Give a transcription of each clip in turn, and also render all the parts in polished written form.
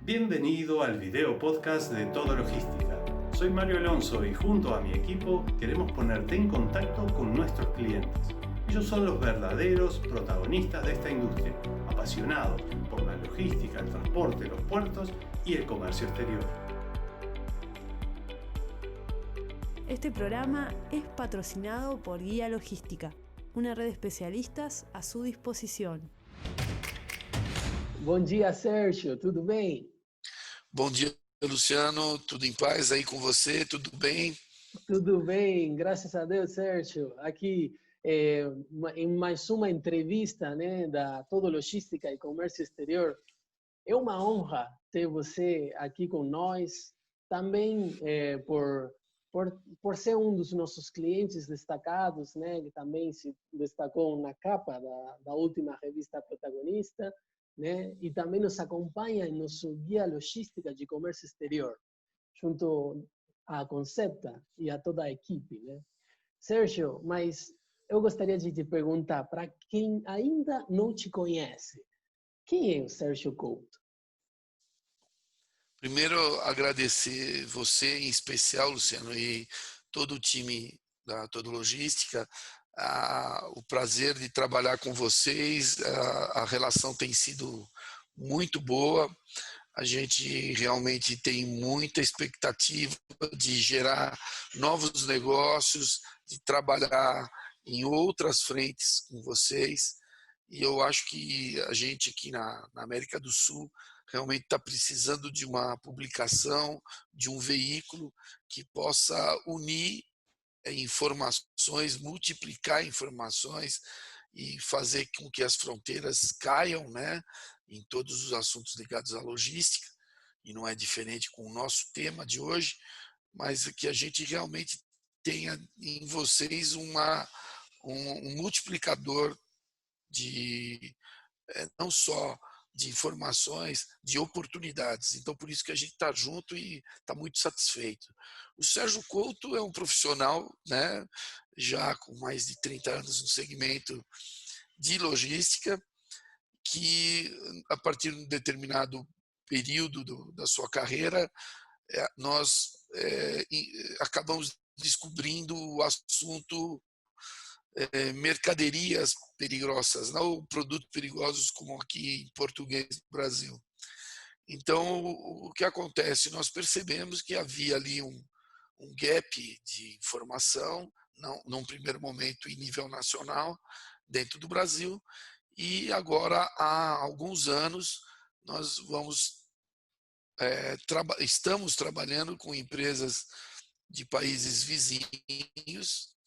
Bienvenido al video podcast de Todo Logística. Soy Mario Alonso y junto a mi equipo queremos ponerte en contacto con nuestros clientes. Ellos son los verdaderos protagonistas de esta industria, apasionados por la logística, el transporte, los puertos y el comercio exterior. Este programa es patrocinado por Guía Logística, una red de especialistas a su disposición. Bom dia, Sérgio, tudo bem? Bom dia, Luciano, tudo em paz aí com você? Tudo bem? Tudo bem, graças a Deus, Sérgio. Aqui em mais uma entrevista, né, da Todo Logística e Comércio Exterior. É uma honra ter você aqui com nós, também por ser um dos nossos clientes destacados, né, que também se destacou na capa da última revista Protagonista, né, e também nos acompanha em nosso Guia Logística de Comércio Exterior, junto à Concepta e a toda a equipe, né? Sérgio, mas eu gostaria de te perguntar, para quem ainda não te conhece, quem é o Sérgio Couto? Primeiro, agradecer você em especial, Luciano, e todo o time da Todo Logística, o prazer de trabalhar com vocês. A relação tem sido muito boa. A gente realmente tem muita expectativa de gerar novos negócios, de trabalhar em outras frentes com vocês. E eu acho que a gente aqui na América do Sul realmente está precisando de uma publicação, de um veículo que possa unir informações, multiplicar informações e fazer com que as fronteiras caiam, né, em todos os assuntos ligados à logística, e não é diferente com o nosso tema de hoje, mas que a gente realmente tenha em vocês um multiplicador de não só de informações, de oportunidades. Então, por isso que a gente está junto e está muito satisfeito. O Sérgio Couto é um profissional, né, já com mais de 30 anos no segmento de logística, que a partir de um determinado período da sua carreira, nós acabamos descobrindo o assunto mercadorias perigosas, não produtos perigosos como aqui em português no Brasil. Então, o que acontece? Nós percebemos que havia ali um gap de informação, num primeiro momento em nível nacional, dentro do Brasil, e agora há alguns anos nós estamos trabalhando com empresas de países vizinhos,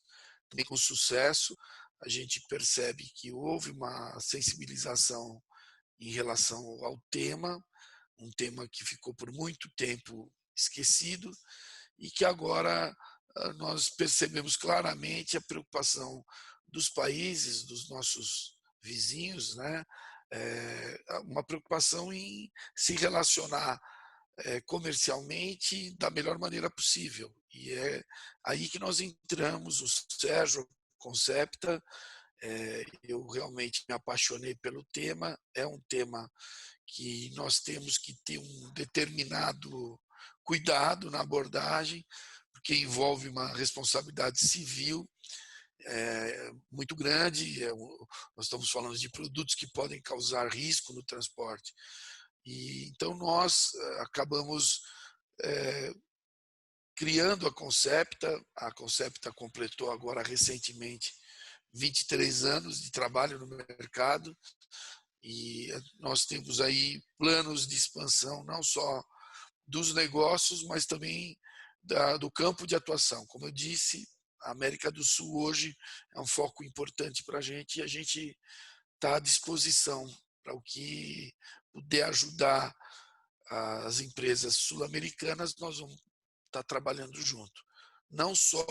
também com sucesso. A gente percebe que houve uma sensibilização em relação ao tema, um tema que ficou por muito tempo esquecido e que agora nós percebemos claramente a preocupação dos países, dos nossos vizinhos, né? Uma preocupação em se relacionar comercialmente da melhor maneira possível. E é aí que nós entramos, o Sérgio, Concepta. Eu realmente me apaixonei pelo tema. É um tema que nós temos que ter um determinado cuidado na abordagem, porque envolve uma responsabilidade civil muito grande. Nós estamos falando de produtos que podem causar risco no transporte. E então nós acabamos criando a Concepta. A Concepta completou agora recentemente 23 anos de trabalho no mercado, e nós temos aí planos de expansão não só dos negócios, mas também do campo de atuação. Como eu disse, a América do Sul hoje é um foco importante para a gente, e a gente está à disposição para o que puder ajudar as empresas sul-americanas. Nós vamos estar trabalhando junto, não só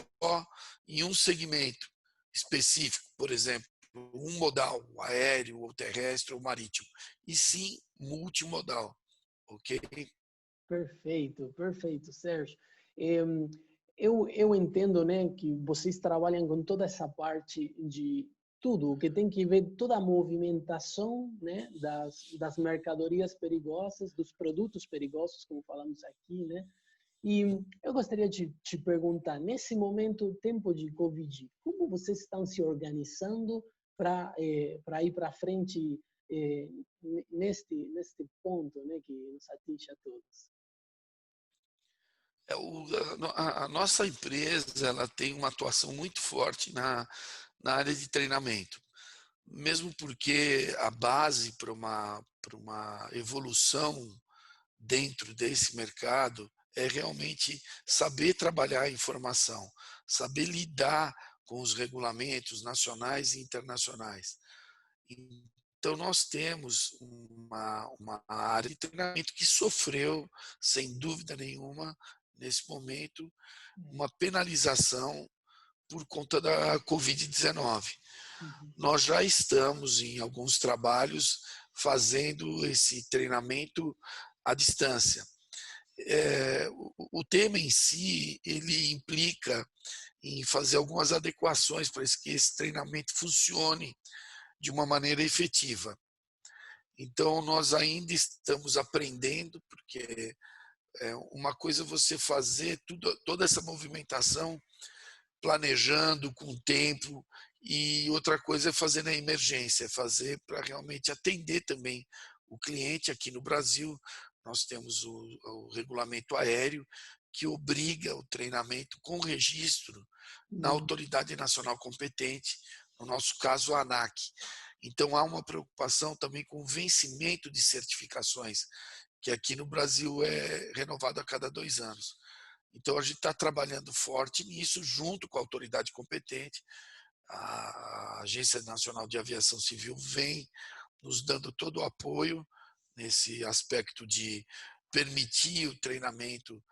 em um segmento específico, por exemplo, um modal, aéreo, ou terrestre, ou marítimo, e sim multimodal, ok? Perfeito, perfeito, Sérgio. Eu entendo, né, que vocês trabalham com toda essa parte de tudo o que tem que ver toda a movimentação, né, das mercadorias perigosas, dos produtos perigosos, como falamos aqui, né? E eu gostaria de te perguntar, nesse momento, tempo de Covid, como vocês estão se organizando para ir para frente neste ponto, né, que nos atinge a todos? A nossa empresa ela tem uma atuação muito forte na área de treinamento, mesmo porque a base para uma evolução dentro desse mercado é realmente saber trabalhar a informação, saber lidar com os regulamentos nacionais e internacionais. Então, nós temos uma área de treinamento que sofreu, sem dúvida nenhuma, nesse momento, uma penalização por conta da Covid-19. Uhum. Nós já estamos em alguns trabalhos fazendo esse treinamento à distância. O tema em si, ele implica em fazer algumas adequações para que esse treinamento funcione de uma maneira efetiva. Então, nós ainda estamos aprendendo, porque uma coisa é você fazer toda essa movimentação planejando com tempo, e outra coisa é fazer na emergência, fazer para realmente atender também o cliente. Aqui no Brasil, nós temos o regulamento aéreo, que obriga o treinamento com registro na autoridade nacional competente, no nosso caso, a ANAC. Então, há uma preocupação também com o vencimento de certificações, que aqui no Brasil é renovado a cada 2 anos. Então, a gente está trabalhando forte nisso, junto com a autoridade competente. A Agência Nacional de Aviação Civil vem nos dando todo o apoio nesse aspecto de permitir o treinamento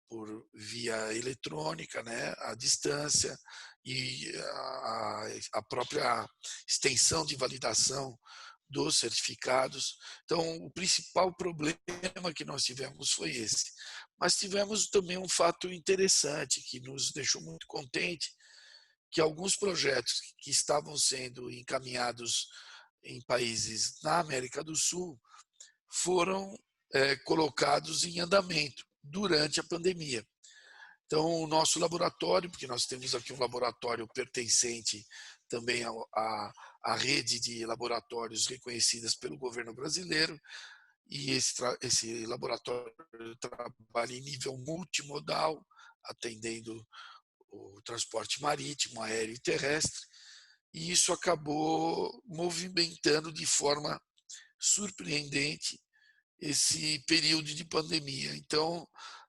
por via eletrônica, né, à distância, e a própria extensão de validação dos certificados. Então, o principal problema que nós tivemos foi esse. Mas tivemos também um fato interessante que nos deixou muito contente, que alguns projetos que estavam sendo encaminhados em países na América do Sul foram colocados em andamento durante a pandemia. Então, o nosso laboratório, porque nós temos aqui um laboratório pertencente também à rede de laboratórios reconhecidas pelo governo brasileiro, e esse laboratório trabalha em nível multimodal, atendendo o transporte marítimo, aéreo e terrestre, e isso acabou movimentando de forma surpreendente esse período de pandemia. Então,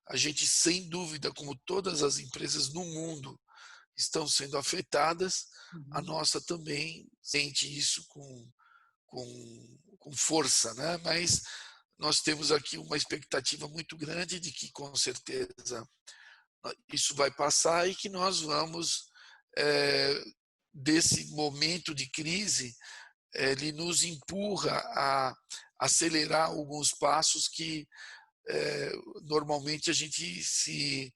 a gente, sem dúvida, como todas as empresas no mundo estão sendo afetadas, a nossa também sente isso com força, né? Mas nós temos aqui uma expectativa muito grande de que, com certeza, isso vai passar e que nós vamos, desse momento de crise, ele nos empurra a acelerar alguns passos que normalmente a gente se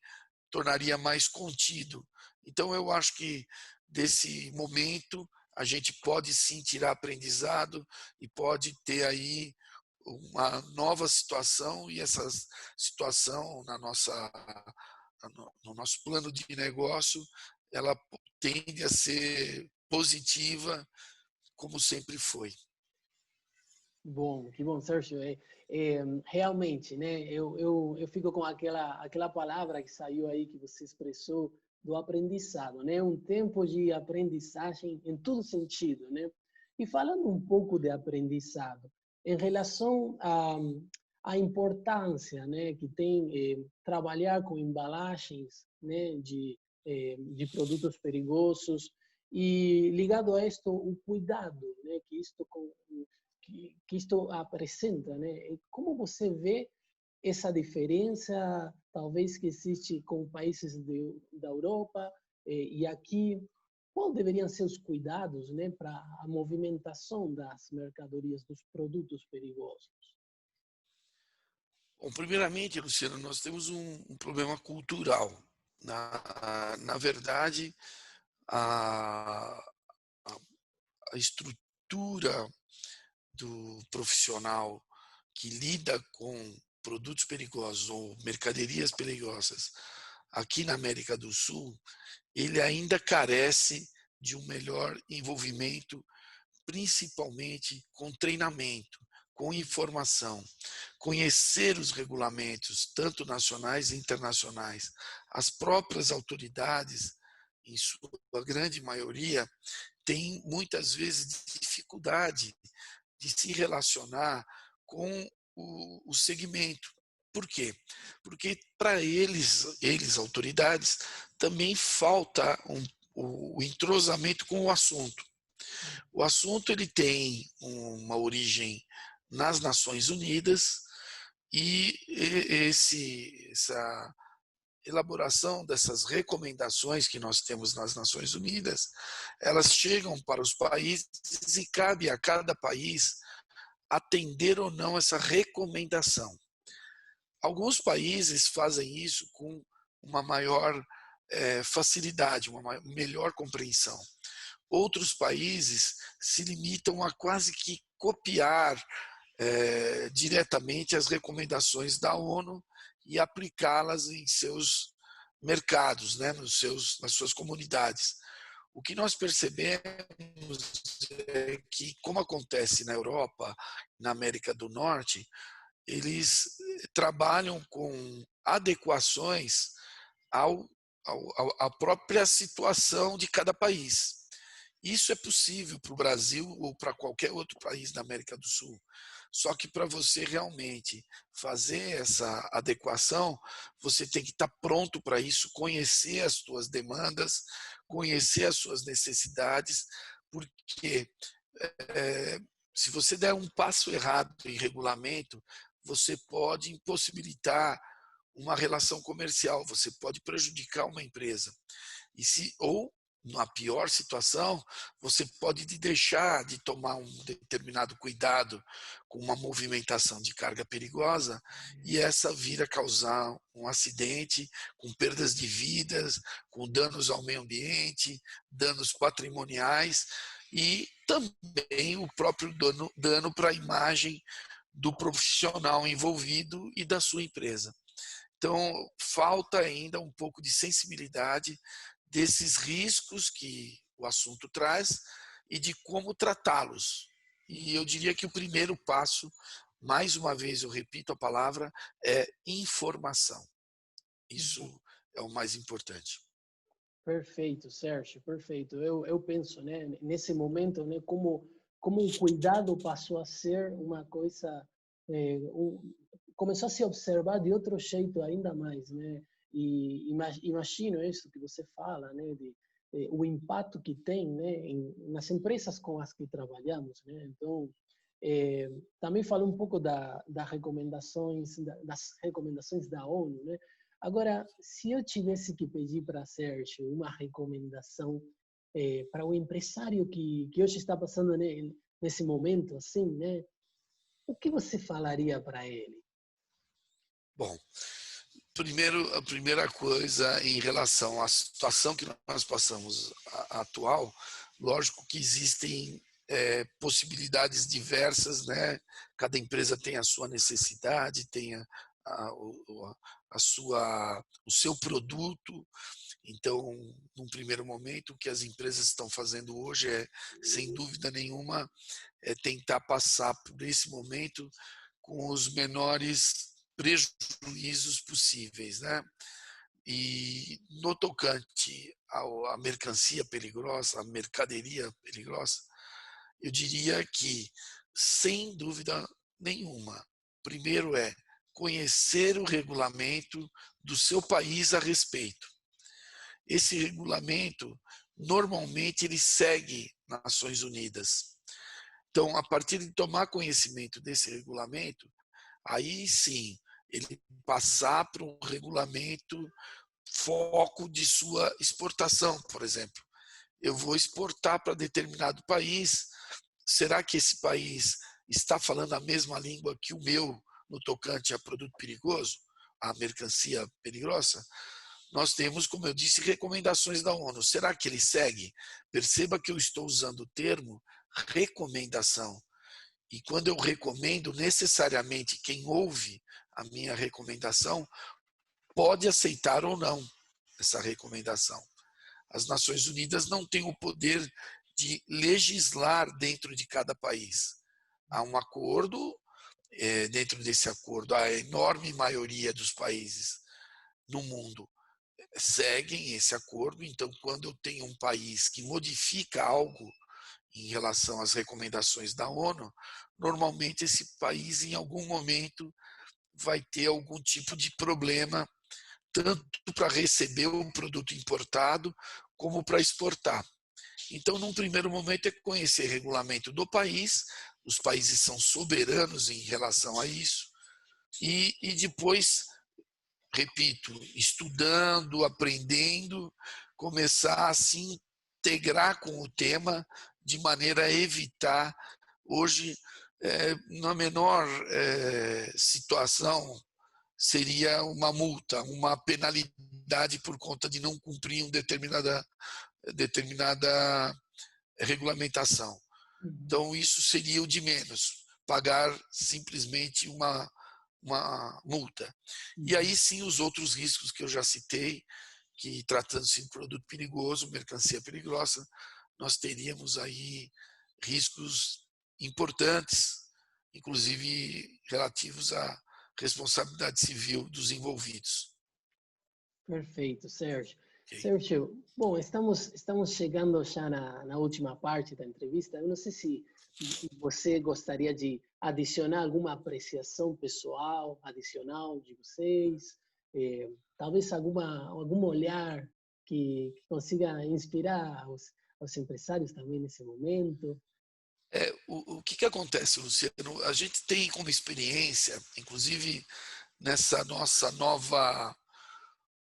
tornaria mais contido. Então, eu acho que desse momento a gente pode sim tirar aprendizado e pode ter aí uma nova situação, e essa situação no nosso plano de negócio, ela tende a ser positiva, como sempre foi. Bom, que bom, Sérgio. Realmente, né? Eu fico com aquela palavra que saiu aí, que você expressou, do aprendizado, né? Um tempo de aprendizagem em todo sentido, né? E falando um pouco de aprendizado, em relação à importância, né, que tem trabalhar com embalagens, né, de produtos perigosos, e ligado a isto o cuidado, né, que isto apresenta, né? Como você vê essa diferença, talvez, que existe com países da Europa e aqui? Quais deveriam ser os cuidados, né, para a movimentação das mercadorias, dos produtos perigosos? Bom, primeiramente, Luciano, nós temos um problema cultural. Na verdade, a a estrutura do profissional que lida com produtos perigosos ou mercadorias perigosas aqui na América do Sul, ele ainda carece de um melhor envolvimento, principalmente com treinamento, com informação, conhecer os regulamentos, tanto nacionais e internacionais. As próprias autoridades, em sua grande maioria, têm muitas vezes dificuldade de se relacionar com o segmento. Por quê? Porque para eles, autoridades, também falta o entrosamento com o assunto. O assunto ele tem uma origem nas Nações Unidas e essa elaboração dessas recomendações que nós temos nas Nações Unidas, elas chegam para os países e cabe a cada país atender ou não essa recomendação. Alguns países fazem isso com uma maior facilidade, uma melhor compreensão. Outros países se limitam a quase que copiar diretamente as recomendações da ONU e aplicá-las em seus mercados, né, nas suas comunidades. O que nós percebemos é que, como acontece na Europa, na América do Norte, eles trabalham com adequações à própria situação de cada país. Isso é possível para o Brasil ou para qualquer outro país da América do Sul. Só que para você realmente fazer essa adequação, você tem que estar pronto para isso, conhecer as suas demandas, conhecer as suas necessidades, porque se você der um passo errado em regulamento, você pode impossibilitar uma relação comercial, você pode prejudicar uma empresa. Ou, na pior situação, você pode deixar de tomar um determinado cuidado com uma movimentação de carga perigosa e essa vir a causar um acidente com perdas de vidas, com danos ao meio ambiente, danos patrimoniais e também o próprio dano para a imagem do profissional envolvido e da sua empresa. Então, falta ainda um pouco de sensibilidade desses riscos que o assunto traz e de como tratá-los. E eu diria que o primeiro passo, mais uma vez eu repito a palavra, é informação. Isso é o mais importante. Perfeito, Sérgio, perfeito. Eu penso, né, nesse momento, né, como o cuidado passou a ser uma coisa, começou a se observar de outro jeito ainda mais, né? E imagino isso que você fala, né, de o impacto que tem, né, nas empresas com as que trabalhamos, né? Então, também falou um pouco das recomendações da ONU, né? Agora, se eu tivesse que pedir para Sérgio uma recomendação para o empresário que hoje está passando, né, nesse momento, assim, né, o que você falaria para ele? Bom, a primeira coisa em relação à situação que nós passamos atual, lógico que existem possibilidades diversas, né? Cada empresa tem a sua necessidade, tem o seu produto. Então, num primeiro momento, o que as empresas estão fazendo hoje sem dúvida nenhuma, tentar passar por esse momento com os menores prejuízos possíveis, né? E no tocante à mercancia perigosa, à mercadoria perigosa, eu diria que, sem dúvida nenhuma, primeiro conhecer o regulamento do seu país a respeito. Esse regulamento, normalmente, ele segue Nações Unidas. Então, a partir de tomar conhecimento desse regulamento, aí sim, ele passar para um regulamento foco de sua exportação, por exemplo. Eu vou exportar para determinado país, será que esse país está falando a mesma língua que o meu no tocante a produto perigoso, a mercancia perigosa? Nós temos, como eu disse, recomendações da ONU. Será que ele segue? Perceba que eu estou usando o termo recomendação. E quando eu recomendo, necessariamente quem ouve a minha recomendação pode aceitar ou não essa recomendação. As Nações Unidas não têm o poder de legislar dentro de cada país. Há um acordo, dentro desse acordo, a enorme maioria dos países no mundo seguem esse acordo. Então, quando eu tenho um país que modifica algo em relação às recomendações da ONU, normalmente esse país, em algum momento, vai ter algum tipo de problema, tanto para receber o produto importado, como para exportar. Então, num primeiro momento, é conhecer o regulamento do país, os países são soberanos em relação a isso, e depois, repito, estudando, aprendendo, começar a se integrar com o tema, de maneira a evitar, hoje, na menor situação, seria uma multa, uma penalidade por conta de não cumprir uma determinada regulamentação. Então, isso seria o de menos, pagar simplesmente uma multa. E aí sim, os outros riscos que eu já citei, que tratando-se de produto perigoso, mercancia perigosa, nós teríamos aí riscos importantes, inclusive relativos à responsabilidade civil dos envolvidos. Perfeito, Sérgio. Okay. Sérgio, bom, estamos chegando já na última parte da entrevista. Eu não sei se você gostaria de adicionar alguma apreciação pessoal, adicional de vocês, talvez algum olhar que consiga inspirar os empresários também nesse momento. O que acontece, Luciano? A gente tem como experiência, inclusive nessa nossa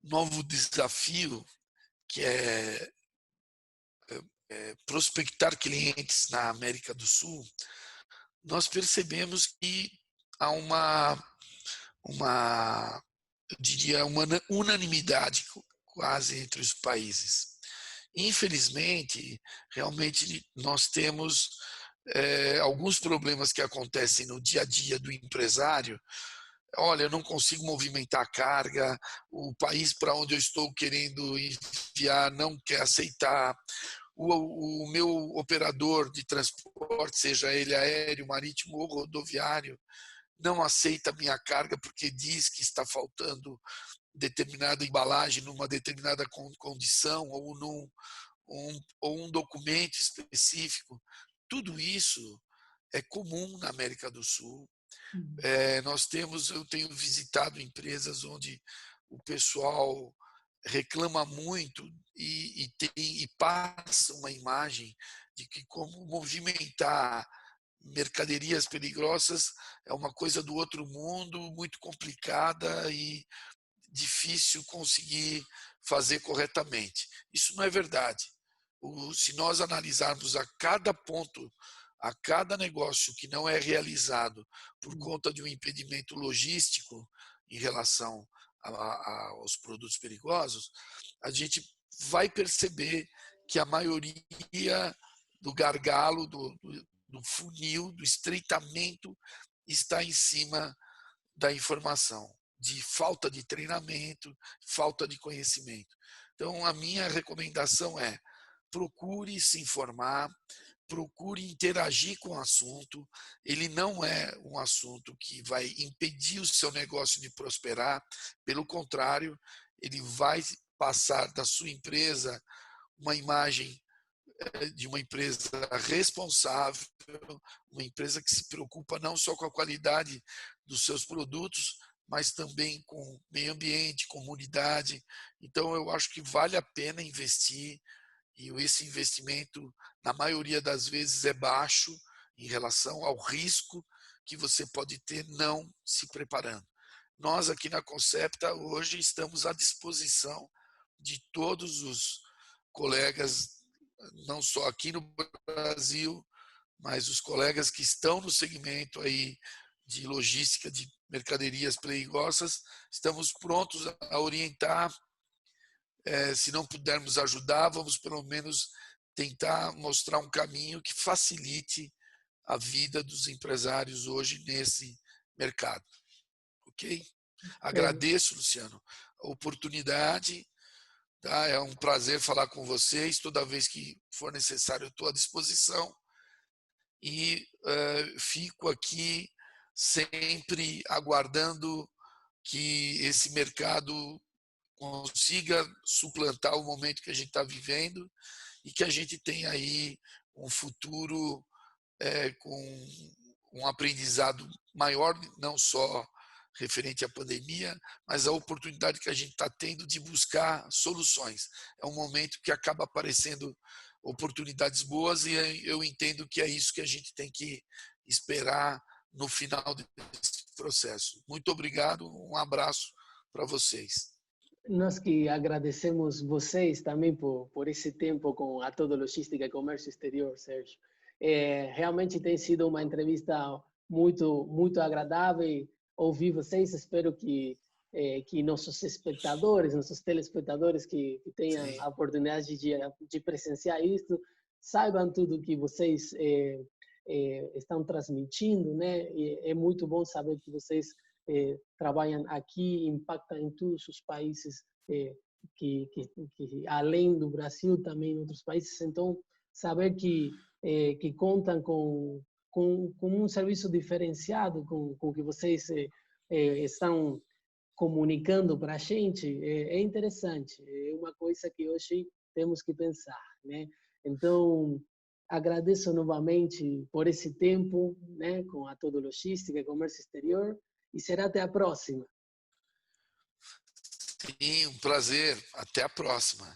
novo desafio, que é prospectar clientes na América do Sul, nós percebemos que há eu diria, uma unanimidade quase entre os países. Infelizmente, realmente nós temos alguns problemas que acontecem no dia a dia do empresário. Olha, eu não consigo movimentar a carga, o país para onde eu estou querendo enviar não quer aceitar, o meu operador de transporte, seja ele aéreo, marítimo ou rodoviário, não aceita a minha carga porque diz que está faltando determinada embalagem numa determinada condição ou um documento específico. Tudo isso é comum na América do Sul. Eu tenho visitado empresas onde o pessoal reclama muito e passa uma imagem de que como movimentar mercadorias perigosas é uma coisa do outro mundo, muito complicada e difícil conseguir fazer corretamente. Isso não é verdade. Se nós analisarmos a cada ponto, a cada negócio que não é realizado por conta de um impedimento logístico em relação aos produtos perigosos, a gente vai perceber que a maioria do gargalo, do funil, do estreitamento, está em cima da informação, de falta de treinamento, falta de conhecimento. Então, a minha recomendação é: procure se informar, procure interagir com o assunto. Ele não é um assunto que vai impedir o seu negócio de prosperar, pelo contrário, ele vai passar da sua empresa uma imagem de uma empresa responsável, uma empresa que se preocupa não só com a qualidade dos seus produtos, mas também com meio ambiente, comunidade. Então, eu acho que vale a pena investir, e esse investimento, na maioria das vezes, é baixo em relação ao risco que você pode ter não se preparando. Nós, aqui na Concepta, hoje estamos à disposição de todos os colegas, não só aqui no Brasil, mas os colegas que estão no segmento aí de logística de mercadorias perigosas. Estamos prontos a orientar. Se não pudermos ajudar, vamos pelo menos tentar mostrar um caminho que facilite a vida dos empresários hoje nesse mercado. Ok? Agradeço, Luciano, a oportunidade. Tá? É um prazer falar com vocês. Toda vez que for necessário, eu estou à disposição. E fico aqui sempre aguardando que esse mercado consiga suplantar o momento que a gente está vivendo e que a gente tenha aí um futuro com um aprendizado maior, não só referente à pandemia, mas a oportunidade que a gente está tendo de buscar soluções. É um momento que acaba aparecendo oportunidades boas e eu entendo que é isso que a gente tem que esperar no final desse processo. Muito obrigado, um abraço para vocês. Nós que agradecemos vocês também por esse tempo com a Todo Logística e Comércio Exterior, Sérgio. Realmente tem sido uma entrevista muito agradável ouvir vocês. Espero que nossos espectadores, nossos telespectadores que tenham a oportunidade de presenciar isso, saibam tudo que vocês estão transmitindo, né? E é muito bom saber que vocês trabalham aqui, impactam em todos os países que além do Brasil, também em outros países. Então, saber que contam com um serviço diferenciado, com o que vocês estão comunicando para a gente, é interessante. É uma coisa que hoje temos que pensar, né? Então, agradeço novamente por esse tempo, né, com a Todo Logística e Comércio Exterior, e será até a próxima. Sim, um prazer. Até a próxima.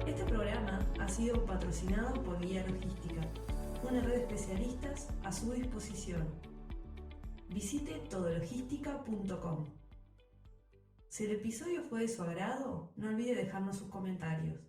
Este programa ha sido patrocinado por Guía Logística, una red de especialistas a su disposición. Visite todologística.com. Si el episodio fue de su agrado, no olvide dejarnos sus comentarios.